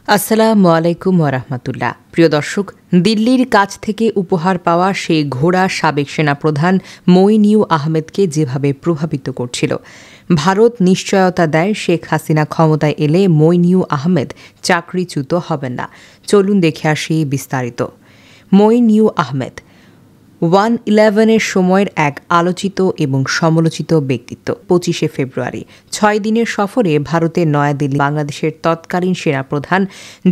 আসসালামু আলাইকুম ওয়ারাহমাতুল্লাহ। প্রিয় দর্শক, দিল্লির কাছ থেকে উপহার পাওয়া সেই ঘোড়া সাবেক সেনাপ্রধান মঈন-ই আহমেদকে যেভাবে প্রভাবিত করছিল, ভারত নিশ্চয়তা দেয় শেখ হাসিনা ক্ষমতায় এলে মঈন-ই আহমেদ চাকরিচ্যুত হবেন না। চলুন দেখে আসি বিস্তারিত। মঈন-ই আহমেদ 1-11 সময়ের এক আলোচিত এবং সমালোচিত ব্যক্তিত্ব। 25 ফেব্রুয়ারি 6 দিনের সফরে ভারতের নয়াদিল্লি বাংলাদেশের তৎকালীন সেনাপ্রধান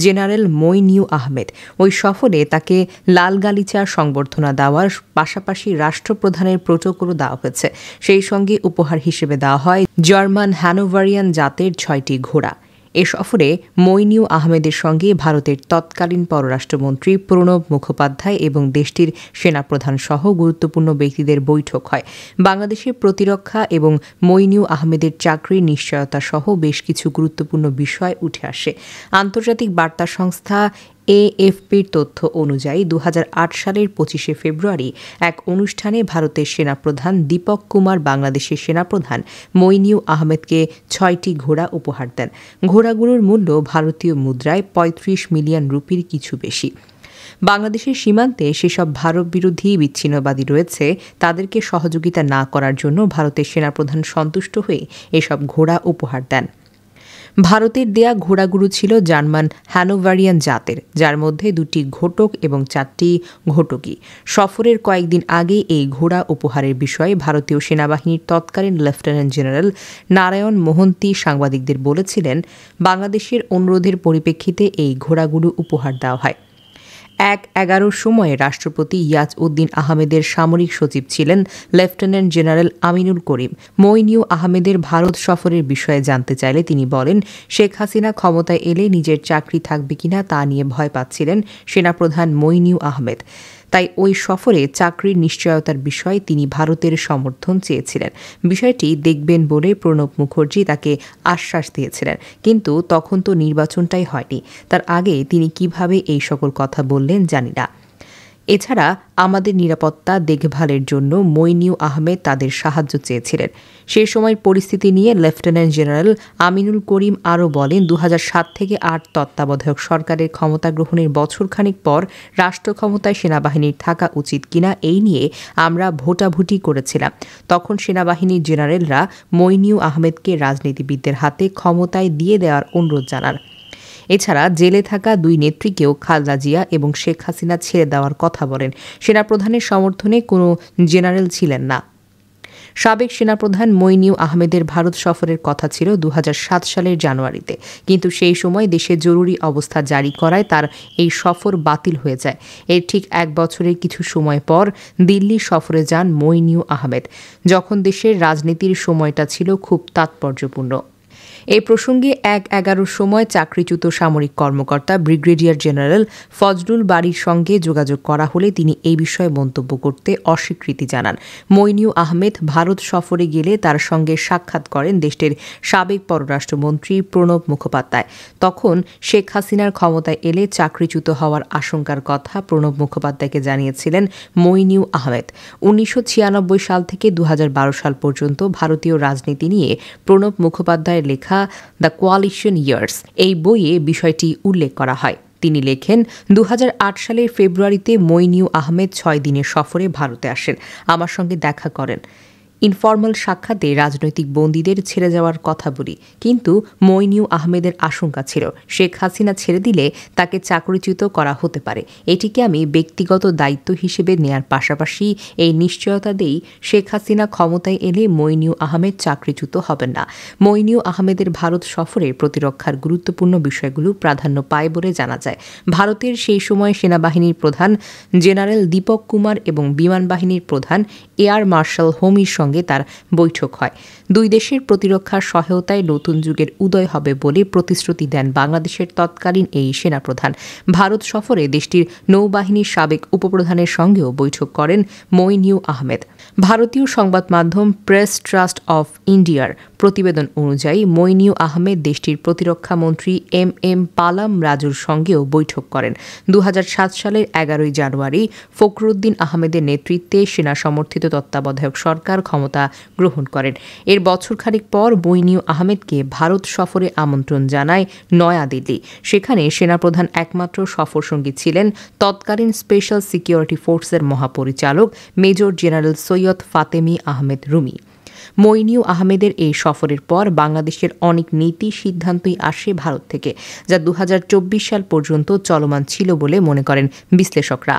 জেনারেল মঈন-ই আহমেদ। ওই সফরে তাকে লাল গালিচা সংবর্ধনা দেওয়ার পাশাপাশি রাষ্ট্রপ্রধানের প্রটোকলও দেওয়া হয়েছে। সেই সঙ্গে উপহার হিসেবে দেওয়া হয় জার্মান হ্যানোভারিয়ান জাতের 6টি ঘোড়া। এ সফরে মঈন-ই আহমেদের সঙ্গে ভারতের তৎকালীন পররাষ্ট্রমন্ত্রী প্রণব মুখোপাধ্যায় এবং দেশটির সেনাপ্রধান সহ গুরুত্বপূর্ণ ব্যক্তিদের বৈঠক হয়। বাংলাদেশের প্রতিরক্ষা এবং মঈন-ই আহমেদের চাকরির নিশ্চয়তা সহ বেশ কিছু গুরুত্বপূর্ণ বিষয় উঠে আসে। আন্তর্জাতিক বার্তা সংস্থা AFPর তথ্য অনুযায়ী 2008 সালের 25 ফেব্রুয়ারি এক অনুষ্ঠানে ভারতের সেনাপ্রধান দীপক কুমার বাংলাদেশের সেনাপ্রধান মঈন-ই আহমেদকে 6টি ঘোড়া উপহার দেন। ঘোড়াগুলোর মূল্য ভারতীয় মুদ্রায় 35 মিলিয়ন রুপির কিছু বেশি। বাংলাদেশের সীমান্তে সেসব ভারত বিরোধী বিচ্ছিন্নবাদী রয়েছে, তাদেরকে সহযোগিতা না করার জন্য ভারতের সেনাপ্রধান সন্তুষ্ট হয়ে এসব ঘোড়া উপহার দেন। ভারতের দেয়া ঘোড়াগুলো ছিল জার্মান হ্যানোভারিয়ান জাতের, যার মধ্যে 2টি ঘোটক এবং 4টি ঘোটকি। সফরের কয়েকদিন আগে এই ঘোড়া উপহারের বিষয়ে ভারতীয় সেনাবাহিনীর তৎকালীন লেফটেন্যান্ট জেনারেল নারায়ণ মোহন্তী সাংবাদিকদের বলেছিলেন, বাংলাদেশের অনুরোধের পরিপ্রেক্ষিতে এই ঘোড়াগুলো উপহার দেওয়া হয়। 1-11 সময়ে রাষ্ট্রপতি ইয়াজ-উদ্দিন আহমেদের সামরিক সচিব ছিলেন লেফটেন্যান্ট জেনারেল আমিনুল করিম। মঈন-ই আহমেদের ভারত সফরের বিষয়ে জানতে চাইলে তিনি বলেন, শেখ হাসিনা ক্ষমতায় এলে নিজের চাকরি থাকবে কিনা তা নিয়ে ভয় পাচ্ছিলেন সেনাপ্রধান মঈন-ই আহমেদ। তাই ওই সফরে চাকরির নিশ্চয়তার বিষয়ে তিনি ভারতের সমর্থন চেয়েছিলেন। বিষয়টি দেখবেন বলে প্রণব মুখার্জি তাকে আশ্বাস দিয়েছিলেন, কিন্তু তখন তো নির্বাচনটাই হয়নি। তার আগে তিনি কিভাবে এই সকল কথা বললেন জানি না। এছাড়া আমাদের নিরাপত্তা দেখভালের জন্য মঈন-ই আহমেদ তাদের সাহায্য চেয়েছিলেন। সেই সময় পরিস্থিতি নিয়ে লেফটেন্যান্ট জেনারেল আমিনুল করিম আরও বলেন, 2007 থেকে 8 তত্ত্বাবধায়ক সরকারের ক্ষমতা গ্রহণের বছরখানেক পর রাষ্ট্র ক্ষমতায় সেনাবাহিনীর থাকা উচিত কিনা এই নিয়ে আমরা ভোটাভুটি করেছিলাম। তখন সেনাবাহিনীর জেনারেলরা মঈন-ই আহমেদকে রাজনীতিবিদদের হাতে ক্ষমতায় দিয়ে দেওয়ার অনুরোধ জানান। এছাড়া জেলে থাকা 2 নেত্রীকেও খালেদা জিয়া এবং শেখ হাসিনা ছেড়ে দেওয়ার কথা বলেন। সেনাপ্রধানের সমর্থনে কোনো জেনারেল ছিলেন না। সাবেক সেনাপ্রধান মঈন-ই আহমেদের ভারত সফরের কথা ছিল 2007 সালের জানুয়ারিতে, কিন্তু সেই সময় দেশে জরুরি অবস্থা জারি করায় তার এই সফর বাতিল হয়ে যায়। এর ঠিক 1 বছরের কিছু সময় পর দিল্লি সফরে যান মঈন-ই আহমেদ, যখন দেশের রাজনীতির সময়টা ছিল খুব তাৎপর্যপূর্ণ। এই প্রসঙ্গে 1-11 সময় চাকরিচ্যুত সামরিক কর্মকর্তা ব্রিগেডিয়ার জেনারেল ফজলুল বারীর সঙ্গে যোগাযোগ করা হলে তিনি এই বিষয়ে মন্তব্য করতে অস্বীকৃতি জানান। মঈন-ই আহমেদ ভারত সফরে গেলে তার সঙ্গে সাক্ষাৎ করেন দেশটির সাবেক পররাষ্ট্রমন্ত্রী প্রণব মুখোপাধ্যায়। তখন শেখ হাসিনার ক্ষমতায় এলে চাকরিচ্যুত হওয়ার আশঙ্কার কথা প্রণব মুখোপাধ্যায়কে জানিয়েছিলেন মঈন-ই আহমেদ। 1996 সাল থেকে 2012 সাল পর্যন্ত ভারতীয় রাজনীতি নিয়ে প্রণব মুখোপাধ্যায়ের লেখা দ্য কোয়ালিশন ইয়ার্স এই বইয়ে বিষয়টি উল্লেখ করা হয়। তিনি লেখেন, 2008 সালের ফেব্রুয়ারিতে মঈন-ই আহমেদ 6 দিনের সফরে ভারতে আসেন, আমার সঙ্গে দেখা করেন। ইনফরমাল সাক্ষাতে রাজনৈতিক বন্দীদের ছেড়ে যাওয়ার কথা বলি, কিন্তু মঈন-ই আহমেদের আশঙ্কা ছিল শেখ হাসিনা ছেড়ে দিলে তাকে চাকরিচ্যুত করা হতে পারে। এটিকে আমি ব্যক্তিগত দায়িত্ব হিসেবে নেয়ার পাশাপাশি এই নিশ্চয়তা দেই, শেখ হাসিনা ক্ষমতায় এলে মঈন-ই আহমেদ চাকরিচ্যুত হবেন না। মঈন-ই আহমেদের ভারত সফরে প্রতিরক্ষার গুরুত্বপূর্ণ বিষয়গুলো প্রাধান্য পায় বলে জানা যায়। ভারতের সেই সময় সেনাবাহিনীর প্রধান জেনারেল দীপক কুমার এবং বিমান বাহিনীর প্রধান এয়ার মার্শাল হোমির সঙ্গে তার বৈঠক হয়। 2 দেশের প্রতিরক্ষার সহায়তায় নতুন যুগের উদয় হবে বলে প্রতিশ্রুতি দেন বাংলাদেশের তৎকালীন এই সেনাপ্রধান। ভারত সফরে দেশটির নৌবাহিনীর সাবেক উপপ্রধানের সঙ্গেও বৈঠক করেন মঈন-ই আহমেদ। ভারতীয় সংবাদ মাধ্যম প্রেস ট্রাস্ট অফ ইন্ডিয়ার প্রতিবেদন অনুযায়ী মইনিউ আহমেদ দেশটির প্রতিরক্ষা মন্ত্রী এম পালাম রাজুর সঙ্গেও বৈঠক করেন। 2007 সালের 11 জানুয়ারি ফখরুদ্দিন আহমেদের নেতৃত্বে সেনা সমর্থিত তত্ত্বাবধায়ক সরকার ক্ষমতা গ্রহণ করেন। এর বছরখানেক পর মইনিউ আহমেদকে ভারত সফরে আমন্ত্রণ জানায় নয়াদিল্লি। সেখানে সেনাপ্রধান একমাত্র সফরসঙ্গী ছিলেন তৎকালীন স্পেশাল সিকিউরিটি ফোর্সের মহাপরিচালক মেজর জেনারেল সৈয়দ ফাতেমি আহমেদ রুমি। মইনিউ আহমেদের এই সফরের পর বাংলাদেশের অনেক নীতি সিদ্ধান্তই আসে ভারত থেকে, যা 2024 সাল পর্যন্ত চলমান ছিল বলে মনে করেন বিশ্লেষকরা।